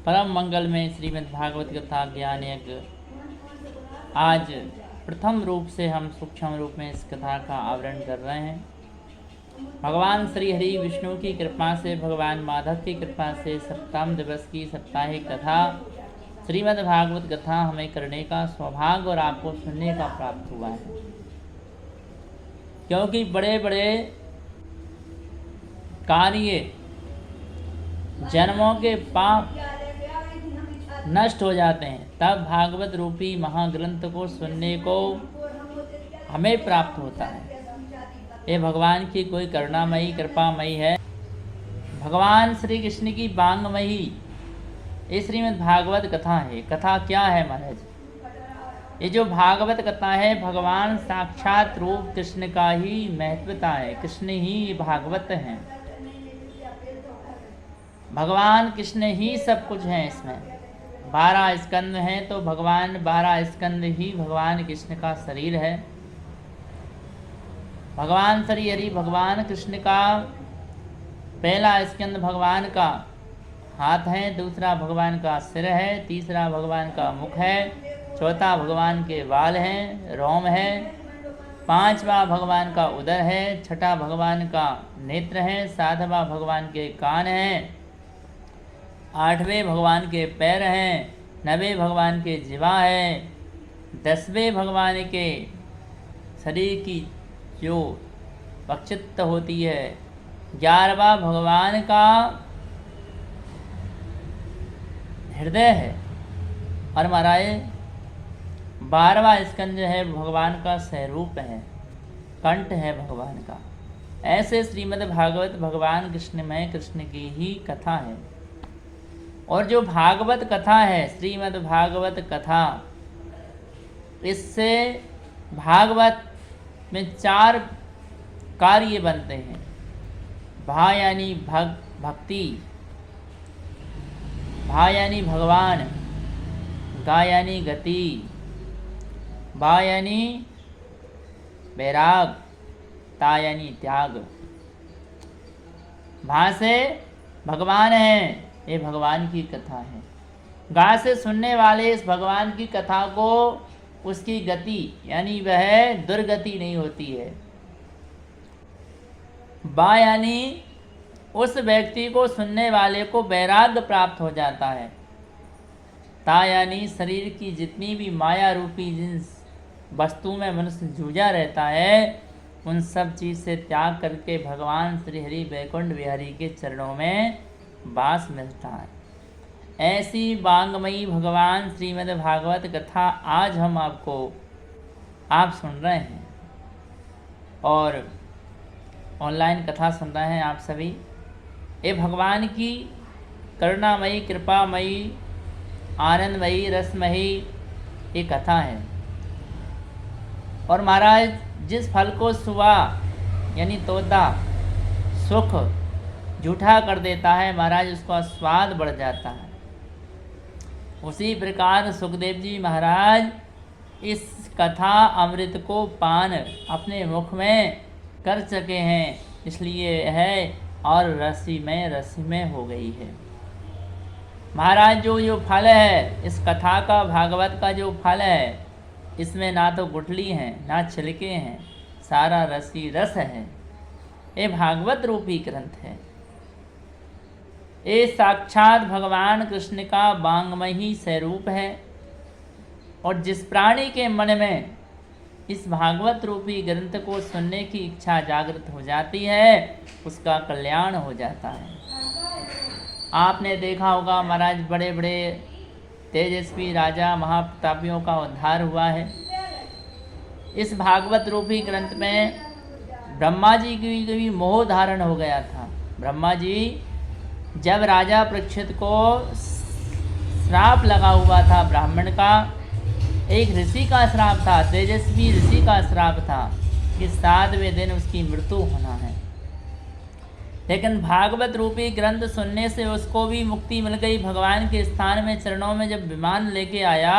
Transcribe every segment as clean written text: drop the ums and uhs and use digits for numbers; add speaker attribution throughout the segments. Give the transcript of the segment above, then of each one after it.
Speaker 1: परम मंगल में श्रीमद् भागवत कथा ज्ञान यज्ञ आज प्रथम रूप से हम सूक्ष्म रूप में इस कथा का आवरण कर रहे हैं। भगवान श्री हरि विष्णु की कृपा से, भगवान माधव की कृपा से सप्तम दिवस की साप्ताहिक कथा श्रीमद् भागवत कथा हमें करने का सौभाग्य और आपको सुनने का प्राप्त हुआ है। क्योंकि बड़े बड़े कार्य, जन्मों के पाप नष्ट हो जाते हैं, तब भागवत रूपी महाग्रंथ को सुनने को हमें प्राप्त होता है। ये भगवान की कोई करुणामयी कृपामयी है। भगवान श्री कृष्ण की बांगमयी ये श्रीमद् भागवत कथा है। कथा क्या है महाराज? ये जो भागवत कथा है, भगवान साक्षात रूप कृष्ण का ही महत्वता है। कृष्ण ही भागवत हैं, भगवान कृष्ण ही सब कुछ है। इसमें 12 स्कंद हैं, तो भगवान 12 स्कंद ही भगवान कृष्ण का शरीर है। भगवान श्री हरि भगवान कृष्ण का पहला स्कंद भगवान का हाथ है, दूसरा भगवान का सिर है, तीसरा भगवान का मुख है, चौथा भगवान के बाल हैं, रोम है, पांचवा भगवान का उदर है, छठा भगवान का नेत्र है, सातवां भगवान के कान हैं, आठवें भगवान के पैर हैं, 9वें भगवान के जिह्वा है, 10वें भगवान के शरीर की जो पक्षित होती है, 11वां भगवान का हृदय है, और महाराज 12वां स्कंद जो है भगवान का स्वरूप है, कंठ है भगवान का। ऐसे श्रीमद् भागवत भगवान कृष्णमय कृष्ण की ही कथा है। और जो भागवत कथा है, श्रीमद् भागवत कथा, इससे भागवत में 4 कार्य बनते हैं। भा यानी भक्ति, भा यानी भगवान, गा यानी गति, बा यानी वैराग, ता यानी त्याग। भा से भगवान है, ये भगवान की कथा है। गा से सुनने वाले इस भगवान की कथा को उसकी गति यानी वह दुर्गति नहीं होती है। बा यानी उस व्यक्ति को, सुनने वाले को वैराग्य प्राप्त हो जाता है। ता यानी शरीर की जितनी भी माया रूपी जिन वस्तु में मनुष्य जूझा रहता है, उन सब चीज़ से त्याग करके भगवान श्री हरि वैकुंठ विहारी के चरणों में वास मिलता है। ऐसी बांगमयी भगवान श्रीमद् भागवत कथा आज हम आप सुन रहे हैं, और ऑनलाइन कथा सुन रहे हैं आप सभी। ये भगवान की करुणामयी, कृपामयी, आनंदमयी, रसमयी ये कथा है। और महाराज जिस फल को सुवा यानी तोता सुख जूठा कर देता है, महाराज उसका स्वाद बढ़ जाता है। उसी प्रकार सुखदेव जी महाराज इस कथा अमृत को पान अपने मुख में कर सके हैं, इसलिए है और रसीमय हो गई है। महाराज जो फल है इस कथा का, भागवत का जो फल है, इसमें ना तो गुठली हैं ना छिलके हैं, सारा रसी रस है। ये भागवत रूपी ग्रंथ है। ये साक्षात भगवान कृष्ण का वांगमयी स्वरूप है। और जिस प्राणी के मन में इस भागवत रूपी ग्रंथ को सुनने की इच्छा जागृत हो जाती है, उसका कल्याण हो जाता है। आपने देखा होगा महाराज, बड़े बड़े तेजस्वी राजा महाप्रतापियों का उद्धार हुआ है। इस भागवत रूपी ग्रंथ में ब्रह्मा जी की भी मोह धारण हो गया था। ब्रह्मा जी जब राजा परीक्षित को श्राप लगा हुआ था, ब्राह्मण का, एक ऋषि का श्राप था, तेजस्वी ऋषि का श्राप था कि 7वें दिन उसकी मृत्यु होना है। लेकिन भागवत रूपी ग्रंथ सुनने से उसको भी मुक्ति मिल गई। भगवान के स्थान में, चरणों में जब विमान लेके आया,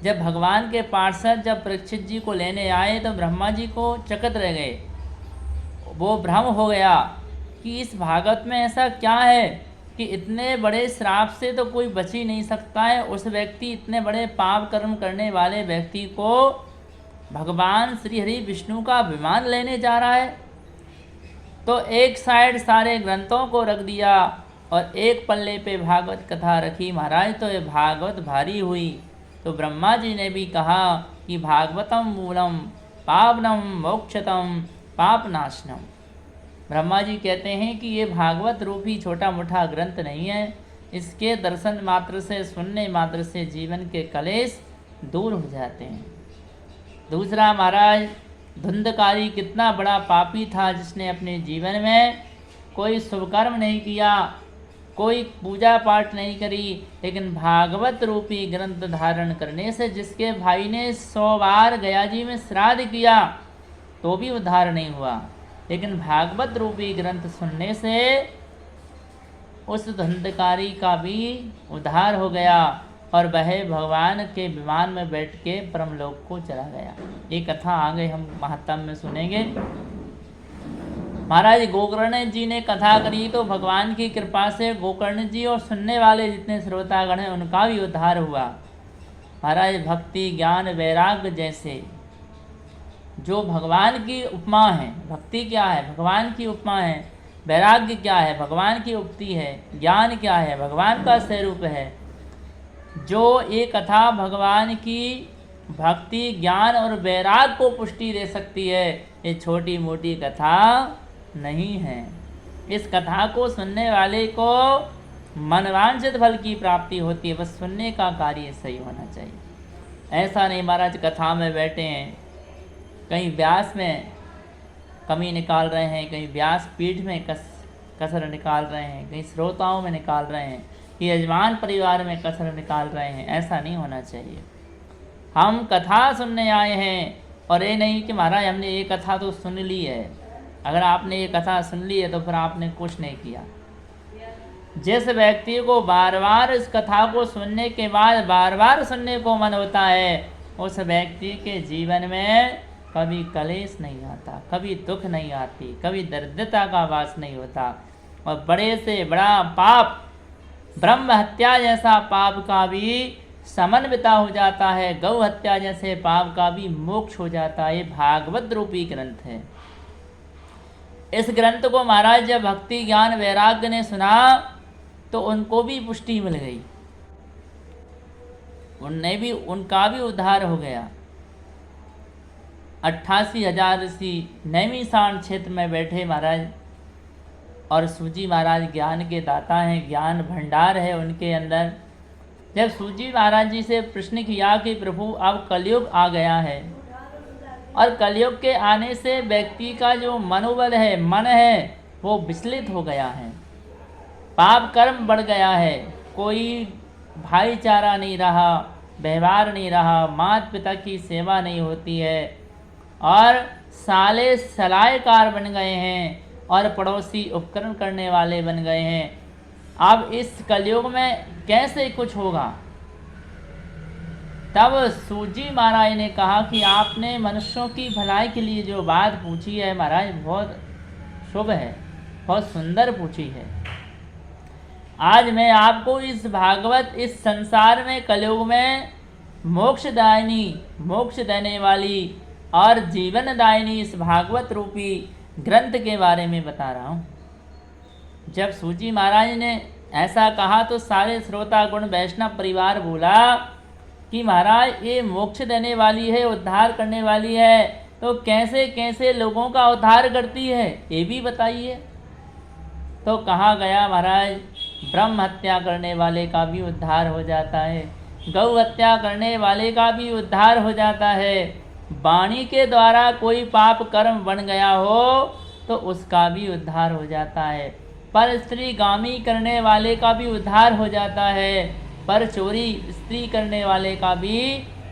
Speaker 1: जब भगवान के पार्षद जब परीक्षित जी को लेने आए, तो ब्रह्मा जी को चकित रह गए। वो भ्रम हो गया कि इस भागवत में ऐसा क्या है कि इतने बड़े श्राप से तो कोई बच ही नहीं सकता है। उस व्यक्ति, इतने बड़े पाप कर्म करने वाले व्यक्ति को भगवान श्री हरि विष्णु का अभिमान लेने जा रहा है। तो एक साइड सारे ग्रंथों को रख दिया और एक पल्ले पे भागवत कथा रखी। महाराज तो ये भागवत भारी हुई। तो ब्रह्मा जी ने भी कहा कि भागवतम मूलम पावनम मोक्षतम पापनाशनम। ब्रह्मा जी कहते हैं कि ये भागवत रूपी छोटा मोटा ग्रंथ नहीं है। इसके दर्शन मात्र से, सुनने मात्र से जीवन के कलेश दूर हो जाते हैं। दूसरा, महाराज धुंधकारी कितना बड़ा पापी था, जिसने अपने जीवन में कोई शुभ कर्म नहीं किया, कोई पूजा पाठ नहीं करी, लेकिन भागवत रूपी ग्रंथ धारण करने से, जिसके भाई ने 100 बार गया जी में श्राद्ध किया तो भी उद्धार नहीं हुआ, लेकिन भागवत रूपी ग्रंथ सुनने से उस धुंधकारी का भी उद्धार हो गया और वह भगवान के विमान में बैठ के परमलोक को चला गया। ये कथा आगे हम महात्म में सुनेंगे। महाराज गोकर्ण जी ने कथा करी तो भगवान की कृपा से गोकर्ण जी और सुनने वाले जितने श्रोतागण हैं उनका भी उद्धार हुआ। महाराज भक्ति ज्ञान वैराग्य जैसे जो भगवान की उपमा है, भक्ति क्या है, भगवान की उपमा है, वैराग्य क्या है, भगवान की उक्ति है, ज्ञान क्या है, भगवान का स्वरूप है। जो ये कथा भगवान की भक्ति ज्ञान और वैराग्य को पुष्टि दे सकती है, ये छोटी मोटी कथा नहीं है। इस कथा को सुनने वाले को मनवांछित फल की प्राप्ति होती है, बस सुनने का कार्य सही होना चाहिए। ऐसा नहीं महाराज कथा में बैठे हैं, कहीं व्यास में कमी निकाल रहे हैं, कहीं व्यास पीठ में कसर निकाल रहे हैं, कहीं श्रोताओं में निकाल रहे हैं, कि यजमान परिवार में कसर निकाल रहे हैं। ऐसा नहीं होना चाहिए। हम कथा सुनने आए हैं और ये नहीं कि महाराज हमने ये कथा तो सुन ली है। अगर आपने ये कथा सुन ली है तो फिर आपने कुछ नहीं किया। जिस व्यक्ति को बार बार इस कथा को सुनने के बाद बार बार सुनने को मन होता है, उस व्यक्ति के जीवन में कभी कलेश नहीं आता, कभी दुख नहीं आती, कभी दरिद्रता का वास नहीं होता। और बड़े से बड़ा पाप, ब्रह्म हत्या जैसा पाप का भी समन्विता हो जाता है, गौ हत्या जैसे पाप का भी मोक्ष हो जाता है। ये भागवत रूपी ग्रंथ है। इस ग्रंथ को महाराज जब भक्ति ज्ञान वैराग्य ने सुना तो उनको भी पुष्टि मिल गई, उनका भी उद्धार हो गया। 88,000 ऋषि नैमिषारण्य क्षेत्र में बैठे महाराज, और सूजी महाराज ज्ञान के दाता हैं, ज्ञान भंडार है उनके अंदर। जब सूजी महाराज जी से प्रश्न किया कि प्रभु अब कलयुग आ गया है और कलयुग के आने से व्यक्ति का जो मनोबल है, मन है, वो विचलित हो गया है, पाप कर्म बढ़ गया है, कोई भाईचारा नहीं रहा, व्यवहार नहीं रहा, माता पिता की सेवा नहीं होती है और साले सलाहकार बन गए हैं और पड़ोसी उपकरण करने वाले बन गए हैं। अब इस कलयुग में कैसे कुछ होगा? तब सूजी महाराज ने कहा कि आपने मनुष्यों की भलाई के लिए जो बात पूछी है महाराज, बहुत शुभ है, बहुत सुंदर पूछी है। आज मैं आपको इस भागवत, इस संसार में कलयुग में मोक्षदायिनी, मोक्ष देने वाली और जीवनदायिनी इस भागवत रूपी ग्रंथ के बारे में बता रहा हूँ। जब सूजी महाराज ने ऐसा कहा तो सारे श्रोता गुण वैष्णव परिवार बोला कि महाराज ये मोक्ष देने वाली है, उद्धार करने वाली है, तो कैसे कैसे लोगों का उद्धार करती है ये भी बताइए। तो कहा गया महाराज ब्रह्म हत्या करने वाले का भी उद्धार हो जाता है, गौ हत्या करने वाले का भी उद्धार हो जाता है, वाणी के द्वारा कोई पाप कर्म बन गया हो तो उसका भी उद्धार हो जाता है, पर स्त्री गामी करने वाले का भी उद्धार हो जाता है, पर चोरी स्त्री करने वाले का भी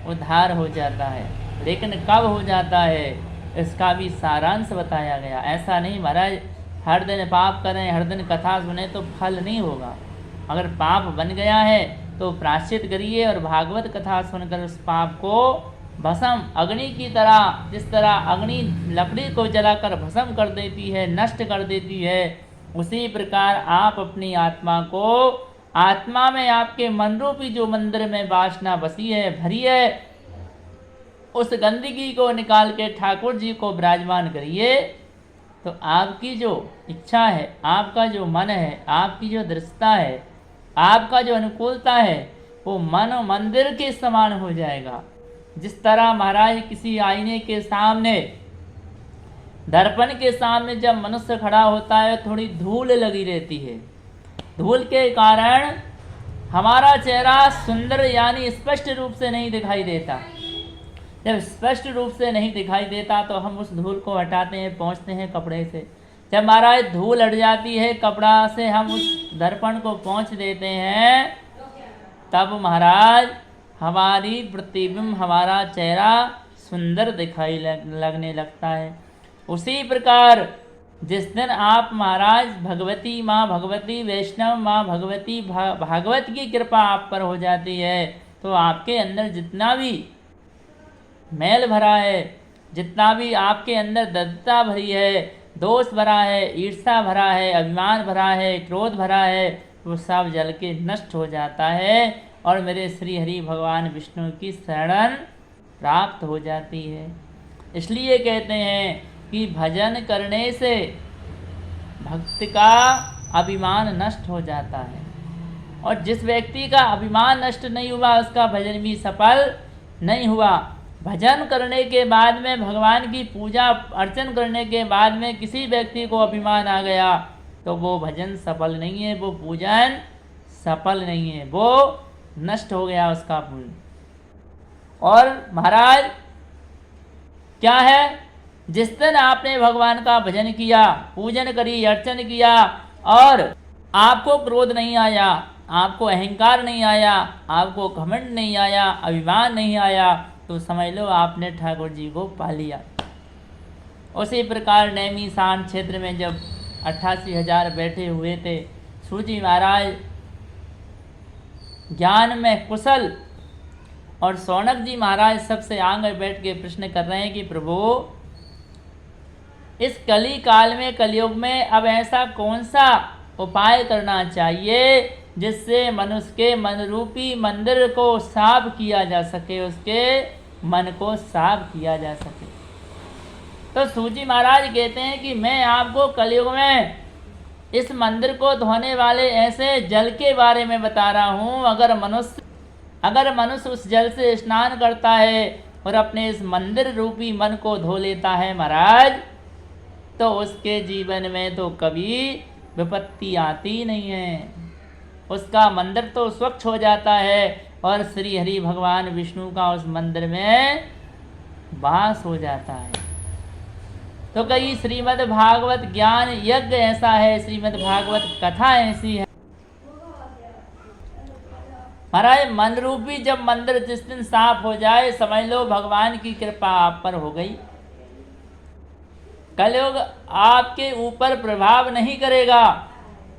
Speaker 1: उद्धार हो जाता है। लेकिन कब हो जाता है इसका भी सारांश बताया गया। ऐसा नहीं महाराज हर दिन पाप करें, हर दिन कथा सुने तो फल नहीं होगा। अगर पाप बन गया है तो प्रायश्चित करिए और भागवत कथा सुनकर उस पाप को भस्म, अग्नि की तरह, जिस तरह अग्नि लकड़ी को जलाकर भस्म कर देती है, नष्ट कर देती है, उसी प्रकार आप अपनी आत्मा को, आत्मा में आपके मन रूपी जो मंदिर में वासना बसी है, भरी है, उस गंदगी को निकाल के ठाकुर जी को विराजमान करिए। तो आपकी जो इच्छा है, आपका जो मन है, आपकी जो दृष्टता है, आपका जो अनुकूलता है, वो मन मंदिर के समान हो जाएगा। जिस तरह महाराज किसी आईने के सामने, दर्पण के सामने जब मनुष्य खड़ा होता है, थोड़ी धूल लगी रहती है, धूल के कारण हमारा चेहरा सुंदर यानी स्पष्ट रूप से नहीं दिखाई देता। जब स्पष्ट रूप से नहीं दिखाई देता तो हम उस धूल को हटाते हैं, पोंछते हैं कपड़े से। जब महाराज धूल हट जाती है, कपड़ा से हम उस दर्पण को पोंछ देते हैं, तब महाराज हमारी प्रतिबिंब, हमारा चेहरा सुंदर दिखाई लगने लगता है। उसी प्रकार जिस दिन आप महाराज भगवती माँ भगवती, वैष्णव माँ भगवती, भागवत की कृपा आप पर हो जाती है, तो आपके अंदर जितना भी मैल भरा है, जितना भी आपके अंदर दद्धता भरी है, दोष भरा है, ईर्ष्या भरा है, अभिमान भरा है, क्रोध भरा है, वो सब जल के नष्ट हो जाता है और मेरे श्री हरि भगवान विष्णु की शरण प्राप्त हो जाती है। इसलिए कहते हैं कि भजन करने से भक्ति का अभिमान नष्ट हो जाता है, और जिस व्यक्ति का अभिमान नष्ट नहीं हुआ उसका भजन भी सफल नहीं हुआ। भजन करने के बाद में, भगवान की पूजा अर्चन करने के बाद में किसी व्यक्ति को अभिमान आ गया तो वो भजन सफल नहीं है, वो पूजन सफल नहीं है, वो नष्ट हो गया उसका पुण्य। और महाराज क्या है, जिस दिन आपने भगवान का भजन किया, पूजन करी, अर्चन किया और आपको क्रोध नहीं आया, आपको अहंकार नहीं आया, आपको घमंड नहीं आया, अभिमान नहीं आया, तो समझ लो आपने ठाकुर जी को पा लिया। उसी प्रकार नैमिषारण्य क्षेत्र में जब 88,000 बैठे हुए थे, सूजी महाराज ज्ञान में कुशल और शौनक जी महाराज सबसे आगे बैठ के प्रश्न कर रहे हैं कि प्रभु, इस कली काल में, कलयुग में अब ऐसा कौन सा उपाय करना चाहिए जिससे मनुष्य के मन रूपी मंदिर को साफ किया जा सके, उसके मन को साफ किया जा सके। तो सूजी महाराज कहते हैं कि मैं आपको कलयुग में इस मंदिर को धोने वाले ऐसे जल के बारे में बता रहा हूँ। अगर मनुष्य उस जल से स्नान करता है और अपने इस मंदिर रूपी मन को धो लेता है महाराज, तो उसके जीवन में तो कभी विपत्ति आती नहीं है, उसका मंदिर तो स्वच्छ हो जाता है और श्री हरि भगवान विष्णु का उस मंदिर में वास हो जाता है। तो कई श्रीमद् भागवत ज्ञान यज्ञ ऐसा है, श्रीमद् भागवत कथा ऐसी है महाराज। मन रूपी जब मंदिर जिस दिन साफ हो जाए, समझ लो भगवान की कृपा आप पर हो गई। कलयुग आपके ऊपर प्रभाव नहीं करेगा,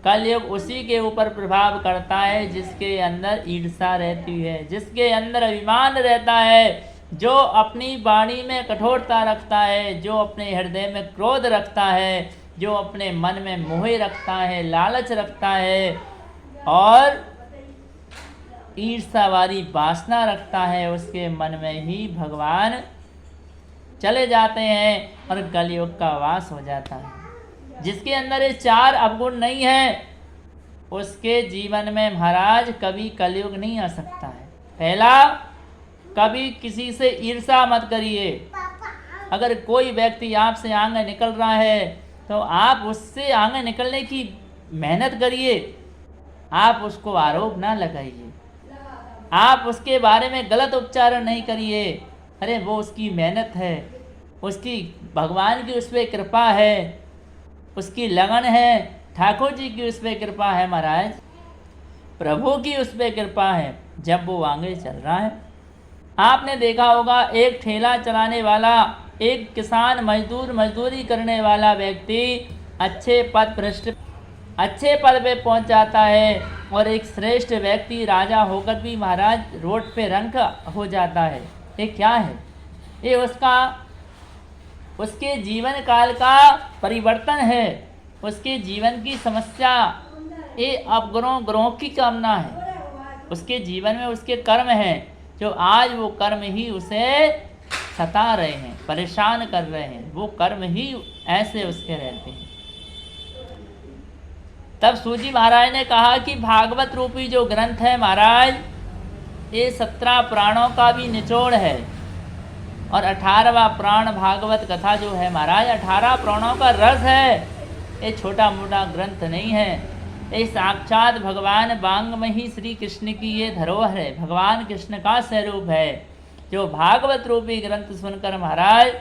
Speaker 1: कलयुग उसी के ऊपर प्रभाव करता है जिसके अंदर ईर्ष्या रहती है, जिसके अंदर अभिमान रहता है, जो अपनी वाणी में कठोरता रखता है, जो अपने हृदय में क्रोध रखता है, जो अपने मन में मोह रखता है, लालच रखता है और ईर्ष्या वाली वासना रखता है, उसके मन में ही भगवान चले जाते हैं और कलयुग का वास हो जाता है। जिसके अंदर ये 4 अवगुण नहीं है, उसके जीवन में महाराज कभी कलयुग नहीं आ सकता है। पहला, कभी किसी से ईर्ष्या मत करिए। अगर कोई व्यक्ति आपसे आगे निकल रहा है तो आप उससे आगे निकलने की मेहनत करिए, आप उसको आरोप ना लगाइए, आप उसके बारे में गलत उच्चारण नहीं करिए। अरे वो उसकी मेहनत है, उसकी भगवान की उस पर कृपा है, उसकी लगन है, ठाकुर जी की उस पर कृपा है महाराज, प्रभु की उस पर कृपा है, जब वो आगे चल रहा है। आपने देखा होगा एक ठेला चलाने वाला, एक किसान मजदूर, मजदूरी करने वाला व्यक्ति अच्छे पद पे पहुंच जाता है और एक श्रेष्ठ व्यक्ति राजा होकर भी महाराज रोड पे रंक हो जाता है। ये क्या है? ये उसके जीवन काल का परिवर्तन है, उसके जीवन की समस्या ये अपग्रहों की कामना है। उसके जीवन में उसके कर्म हैं, जो आज वो कर्म ही उसे सता रहे हैं, परेशान कर रहे हैं, वो कर्म ही ऐसे उसके रहते हैं। तब सूजी महाराज ने कहा कि भागवत रूपी जो ग्रंथ है महाराज, ये 17 प्राणों का भी निचोड़ है, और 18वां प्राण भागवत कथा जो है महाराज, 18 प्राणों का रस है। ये छोटा मोटा ग्रंथ नहीं है, ये साक्षात भगवान वांग में ही श्री कृष्ण की ये धरोहर है, भगवान कृष्ण का स्वरूप है। जो भागवत रूपी ग्रंथ सुनकर महाराज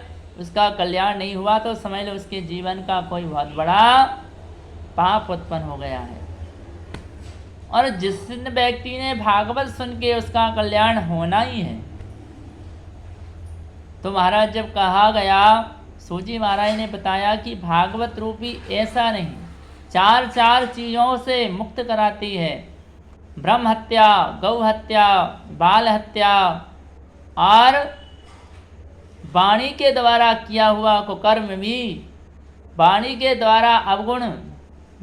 Speaker 1: उसका कल्याण नहीं हुआ तो समझ लो उसके जीवन का कोई बहुत बड़ा पाप उत्पन्न हो गया है। और जिस व्यक्ति ने भागवत सुन के उसका कल्याण होना ही है। तो महाराज जब कहा गया, सूजी महाराज ने बताया कि भागवत रूपी ऐसा नहीं, 4 चीज़ों से मुक्त कराती है। ब्रह्म हत्या, गौ हत्या, बाल हत्या और वाणी के द्वारा किया हुआ कुकर्म भी, वाणी के द्वारा अवगुण,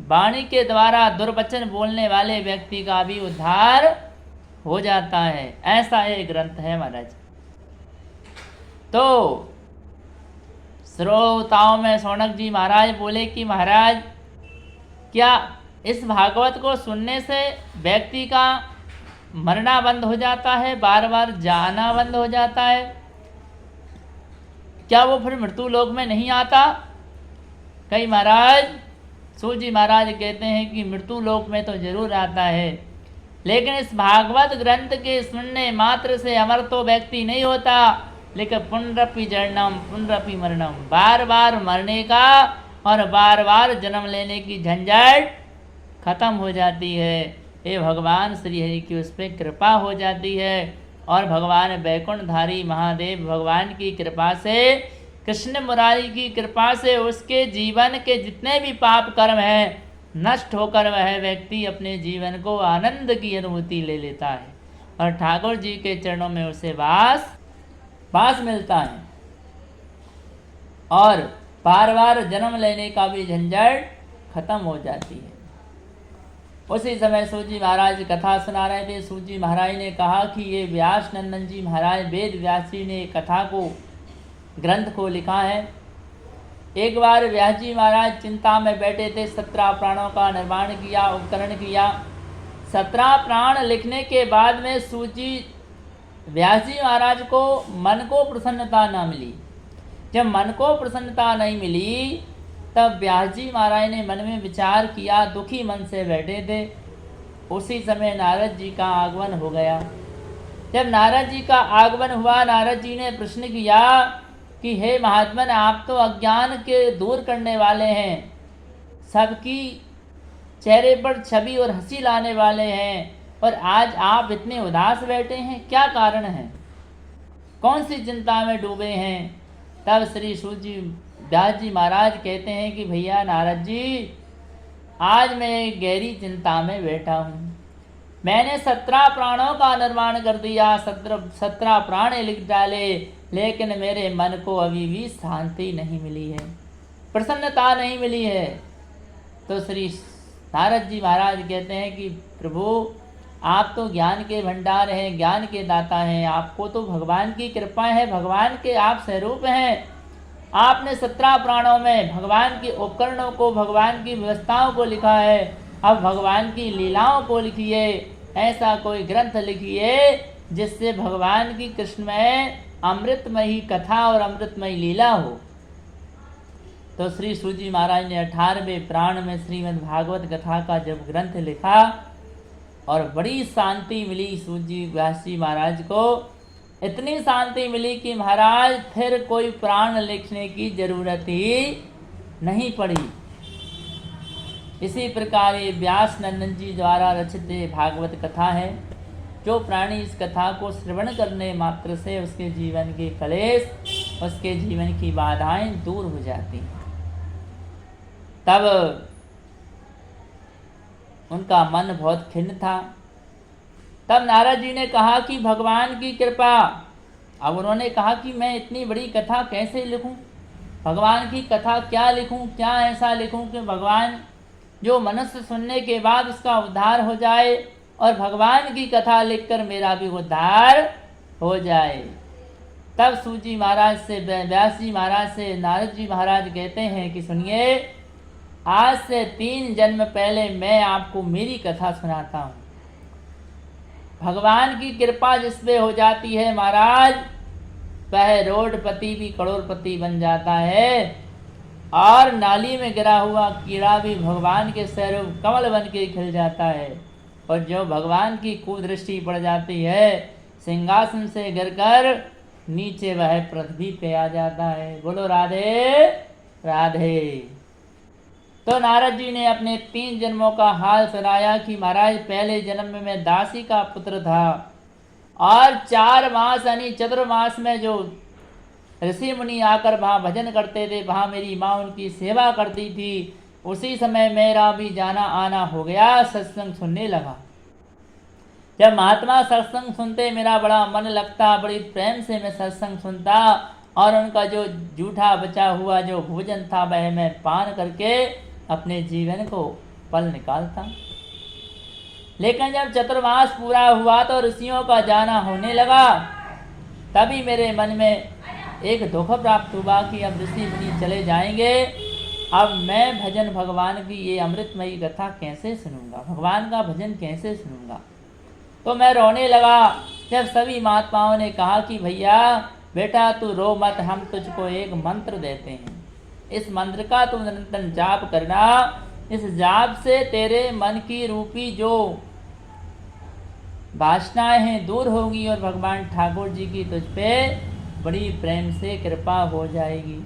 Speaker 1: वाणी के द्वारा दुर्वचन बोलने वाले व्यक्ति का भी उद्धार हो जाता है। ऐसा एक ग्रंथ है महाराज। तो श्रोताओं में शौनक जी महाराज बोले कि महाराज क्या इस भागवत को सुनने से व्यक्ति का मरना बंद हो जाता है, बार बार जाना बंद हो जाता है? क्या वो फिर मृत्यु लोक में नहीं आता? कई महाराज, सूजी महाराज कहते हैं कि मृत्यु लोक में तो जरूर आता है, लेकिन इस भागवत ग्रंथ के सुनने मात्र से अमर तो व्यक्ति नहीं होता, लेकिन पुनरपि जन्म पुनरपि मरणम, बार बार मरने का और बार बार जन्म लेने की झंझट खत्म हो जाती है। ये भगवान श्री हरि की उस पर कृपा हो जाती है, और भगवान वैकुंठधारी महादेव भगवान की कृपा से, कृष्ण मुरारी की कृपा से उसके जीवन के जितने भी पाप कर्म हैं नष्ट होकर वह व्यक्ति अपने जीवन को आनंद की अनुभूति ले लेता है, और ठाकुर जी के चरणों में उसे वास मिलता है, और बार बार जन्म लेने का भी झंझट खत्म हो जाती है। उसी समय सूजी महाराज कथा सुना रहे थे। सूजी महाराज ने कहा कि ये व्यास नंदन जी महाराज, वेद व्यास जी ने कथा को, ग्रंथ को लिखा है। एक बार व्यास जी महाराज चिंता में बैठे थे, 17 प्राणों का निर्माण किया, उपकरण किया। 17 प्राण लिखने के बाद में सूजी व्यास जी महाराज को मन को प्रसन्नता न मिली। जब मन को प्रसन्नता नहीं मिली तब व्यास जी महाराज ने मन में विचार किया, दुखी मन से बैठे थे। उसी समय नारद जी का आगमन हो गया। जब नारद जी का आगमन हुआ, नारद जी ने प्रश्न किया कि हे महात्मन, आप तो अज्ञान के दूर करने वाले हैं, सबकी चेहरे पर छवि और हंसी लाने वाले हैं, और आज आप इतने उदास बैठे हैं, क्या कारण है? कौन सी चिंता में डूबे हैं? तब श्री सूजी व्यास जी महाराज कहते हैं कि भैया नारद जी, आज मैं एक गहरी चिंता में बैठा हूँ। मैंने 17 प्राणों का निर्माण कर दिया, 17 प्राण लिख डाले, लेकिन मेरे मन को अभी भी शांति नहीं मिली है, प्रसन्नता नहीं मिली है। तो श्री नारद जी महाराज कहते हैं कि प्रभु, आप तो ज्ञान के भंडार हैं, ज्ञान के दाता हैं, आपको तो भगवान की कृपा है, भगवान के आप स्वरूप हैं। आपने 17 प्राणों में भगवान के उपकरणों को, भगवान की व्यवस्थाओं को लिखा है, अब भगवान की लीलाओं को लिखिए। ऐसा कोई ग्रंथ लिखिए जिससे भगवान की कृष्णमय अमृतमयी कथा और अमृतमयी लीला हो। तो श्री सूजी महाराज ने 18वें प्राण में श्रीमद् भागवत कथा का जब ग्रंथ लिखा, और बड़ी शांति मिली सूजी व्यास जी महाराज को। इतनी शांति मिली कि महाराज फिर कोई प्राण लिखने की जरूरत ही नहीं पड़ी। इसी प्रकार ये व्यास नंदन जी द्वारा रचित भागवत कथा है। जो प्राणी इस कथा को श्रवण करने मात्र से उसके जीवन के कलेश, उसके जीवन की बाधाएं दूर हो जाती हैं। तब उनका मन बहुत खिन्न था। तब नारद जी ने कहा कि भगवान की कृपा। अब उन्होंने कहा कि मैं इतनी बड़ी कथा कैसे लिखूं? भगवान की कथा क्या लिखूं, क्या ऐसा लिखूं कि भगवान जो मनुष्य सुनने के बाद उसका उद्धार हो जाए और भगवान की कथा लिखकर मेरा भी उद्धार हो जाए। तब सूजी महाराज से, व्यास जी महाराज से नारद जी महाराज कहते हैं कि सुनिए, आज से 3 जन्म पहले मैं आपको मेरी कथा सुनाता हूँ। भगवान की कृपा जिस पे हो जाती है महाराज, वह रोडपति भी करोड़पति बन जाता है, और नाली में गिरा हुआ कीड़ा भी भगवान के स्वरूप कमल बन के खिल जाता है। और जो भगवान की कुदृष्टि पड़ जाती है, सिंहासन से गिरकर नीचे वह पृथ्वी पे आ जाता है। बोलो राधे राधे। तो नारद जी ने अपने 3 जन्मों का हाल सुनाया कि महाराज पहले जन्म में मैं दासी का पुत्र था, और 4 मास यानी चतुर्मास में जो ऋषि मुनि आकर वहाँ भजन करते थे, वहाँ मेरी माँ उनकी सेवा करती थी। उसी समय मेरा भी जाना आना हो गया, सत्संग सुनने लगा। जब महात्मा सत्संग सुनते मेरा बड़ा मन लगता, बड़ी प्रेम से मैं सत्संग सुनता, और उनका जो जूठा बचा हुआ जो भोजन था वह मैं पान करके अपने जीवन को पल निकालता। लेकिन जब चतुर्मास पूरा हुआ तो ऋषियों का जाना होने लगा, तभी मेरे मन में एक दुख प्राप्त हुआ कि अब ऋषि मुनि चले जाएंगे, अब मैं भजन भगवान की ये अमृतमयी कथा कैसे सुनूंगा, भगवान का भजन कैसे सुनूंगा। तो मैं रोने लगा। जब सभी महात्माओं ने कहा कि भैया बेटा तू रो मत, हम तुझको एक मंत्र देते हैं, इस मंत्र का तू निरंतर जाप करना, इस जाप से तेरे मन की रूपी जो वासनाएं हैं दूर होगी और भगवान ठाकुर जी की तुझ पे बड़ी प्रेम से कृपा हो जाएगी।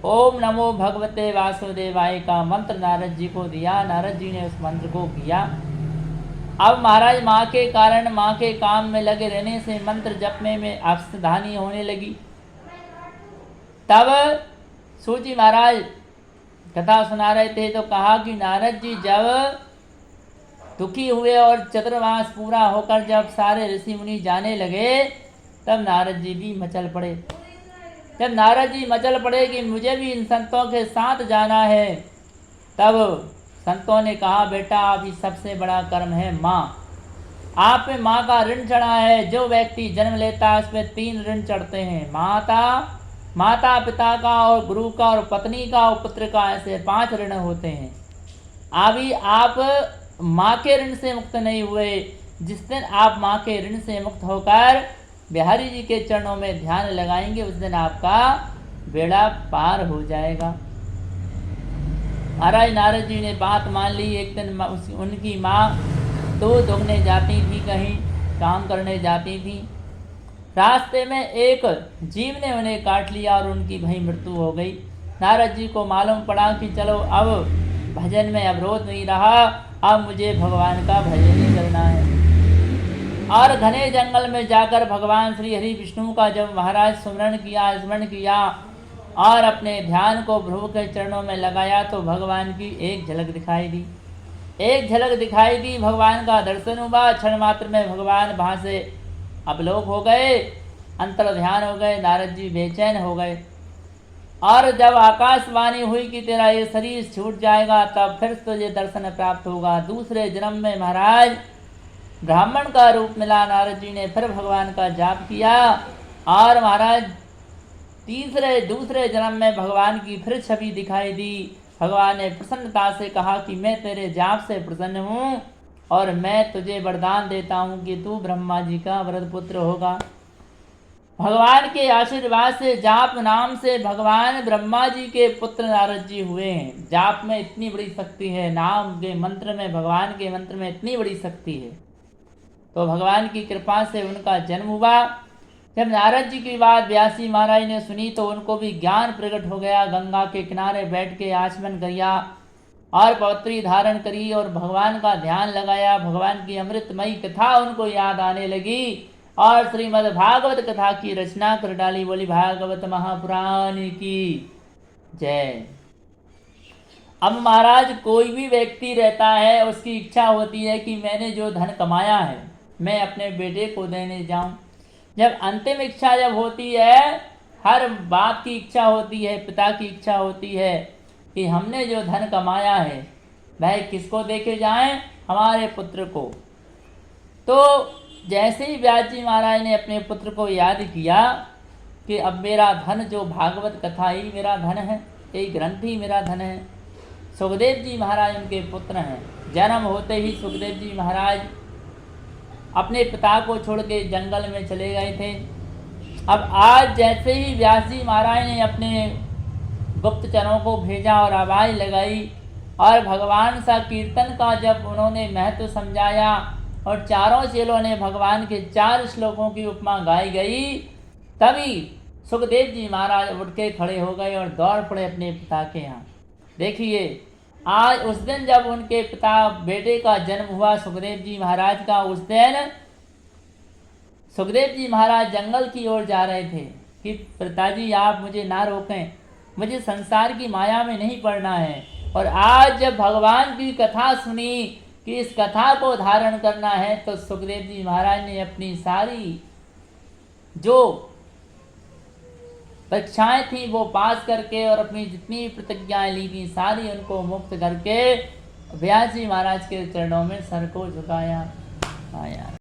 Speaker 1: ओम नमो भगवते वासुदेवाय का मंत्र नारद जी को दिया। नारद जी ने उस मंत्र को किया। अब महाराज माँ के कारण, माँ के काम में लगे रहने से मंत्र जपने में असावधानी होने लगी। तब सूजी महाराज कथा सुना रहे थे तो कहा कि नारद जी जब दुखी हुए और चतुर्मास पूरा होकर जब सारे ऋषि मुनि जाने लगे, तब नारद जी भी मचल पड़े। जब नारद जी मचल पड़े कि मुझे भी इन संतों के साथ जाना है, तब संतों ने कहा बेटा अभी सबसे बड़ा कर्म है माँ, आप पे माँ का ऋण चढ़ा है। जो व्यक्ति जन्म लेता है उस पर 3 ऋण चढ़ते हैं, माता पिता का और गुरु का और पत्नी का और पुत्र का, ऐसे 5 ऋण होते हैं। अभी आप माँ के ऋण से मुक्त नहीं हुए। जिस दिन आप माँ के ऋण से मुक्त होकर बिहारी जी के चरणों में ध्यान लगाएंगे, उस दिन आपका बेड़ा पार हो जाएगा। महाराज नारद जी ने बात मान ली। एक दिन उनकी माँ दूध दुगने जाती थी, कहीं काम करने जाती थी। रास्ते में एक जीव ने उन्हें काट लिया और उनकी वहीं मृत्यु हो गई। नारद जी को मालूम पड़ा कि चलो अब भजन में अवरोध नहीं रहा, अब मुझे भगवान का भजन ही करना है। और घने जंगल में जाकर भगवान श्री हरि विष्णु का जब महाराज स्मरण किया और अपने ध्यान को प्रभु के चरणों में लगाया, तो भगवान की एक झलक दिखाई दी। भगवान का दर्शन हुआ। क्षण मात्र में भगवान वहाँ से अवलोक हो गए, अंतर ध्यान हो गए। नारद जी बेचैन हो गए। और जब आकाशवाणी हुई कि तेरा ये शरीर छूट जाएगा, तब फिर तुझे दर्शन प्राप्त होगा। दूसरे जन्म में महाराज ब्राह्मण का रूप मिला। नारद जी ने फिर भगवान का जाप किया और महाराज दूसरे जन्म में भगवान की फिर छवि दिखाई दी। भगवान ने प्रसन्नता से कहा कि मैं तेरे जाप से प्रसन्न हूँ और मैं तुझे वरदान देता हूँ कि तू ब्रह्मा जी का वरद पुत्र होगा। भगवान के आशीर्वाद से जाप नाम से भगवान ब्रह्मा जी के पुत्र नारद जी हुए हैं। जाप में इतनी बड़ी शक्ति है, नाम के मंत्र में, भगवान के मंत्र में इतनी बड़ी शक्ति है। तो भगवान की कृपा से उनका जन्म हुआ। जब नारद जी की बात व्यासी महाराज ने सुनी तो उनको भी ज्ञान प्रकट हो गया। गंगा के किनारे बैठ के आचमन किया और पवित्री धारण करी और भगवान का ध्यान लगाया। भगवान की अमृतमयी कथा उनको याद आने लगी और श्रीमद् भागवत कथा की रचना कर डाली। बोली भागवत महापुराण की जय। अब महाराज कोई भी व्यक्ति रहता है, उसकी इच्छा होती है कि मैंने जो धन कमाया है मैं अपने बेटे को देने जाऊं। जब अंतिम इच्छा जब होती है हर बाप की इच्छा होती है, पिता की इच्छा होती है कि हमने जो धन कमाया है वह किसको देके जाएं? हमारे पुत्र को। तो जैसे ही व्यास जी महाराज ने अपने पुत्र को याद किया कि अब मेरा धन जो भागवत कथा ही मेरा धन है, यही ग्रंथ ही मेरा धन है। सुखदेव जी महाराज उनके पुत्र हैं। जन्म होते ही सुखदेव जी महाराज अपने पिता को छोड़ के जंगल में चले गए थे। अब आज जैसे ही व्यास जी महाराज ने अपने गुप्तचरों को भेजा और आवाज़ लगाई और भगवान सा कीर्तन का जब उन्होंने महत्व समझाया और चारों चेलों ने भगवान के 4 श्लोकों की उपमा गाई गई, तभी सुखदेव जी महाराज उठ के खड़े हो गए और दौड़ पड़े अपने पिता के यहाँ। देखिए, आज उस दिन जब उनके पिता बेटे का जन्म हुआ सुखदेव जी महाराज का, उस दिन सुखदेव जी महाराज जंगल की ओर जा रहे थे कि पिताजी आप मुझे ना रोकें, मुझे संसार की माया में नहीं पड़ना है। और आज जब भगवान की कथा सुनी कि इस कथा को धारण करना है, तो सुखदेव जी महाराज ने अपनी सारी जो परीक्षाएं थी वो पास करके और अपनी जितनी प्रतिज्ञाएं ली थी सारी उनको मुक्त करके व्यास जी महाराज के चरणों में सर को झुकाया। हाँ यार।